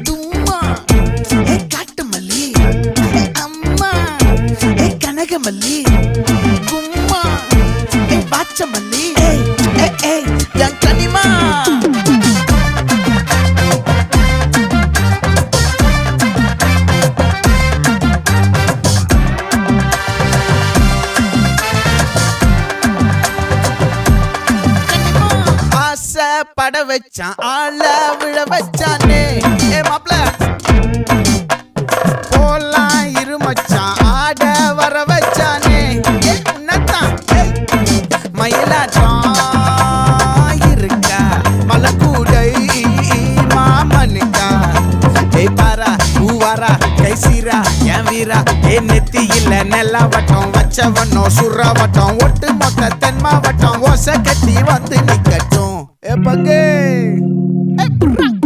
தும்மா ஏ காட்டு மல்லி அம்மா ஏ கனகமல்லி கும்மா ஏ பாச்ச மல்லி என் கனிமா பட வச்சான் ஆள விழ வச்சானே ஏ மாப்ள போலாம் இருமச்சான் ஆட வர வச்சானே ஏ உன்னத்தான் மயிலாட்டம் இருக்கா மலக்கூடை மாமனுக்கா ஏய் பாரா பூவாரா கைசீரா என் வீரா ஏ நெத்தி இல்ல நெல்லா வட்டம் வச்சவனோ சுறா வட்டம் ஒட்டு மொத்த தென் மாவட்டம் ஓசை கட்டி வந்து நிக்கட்டும். É pra quem?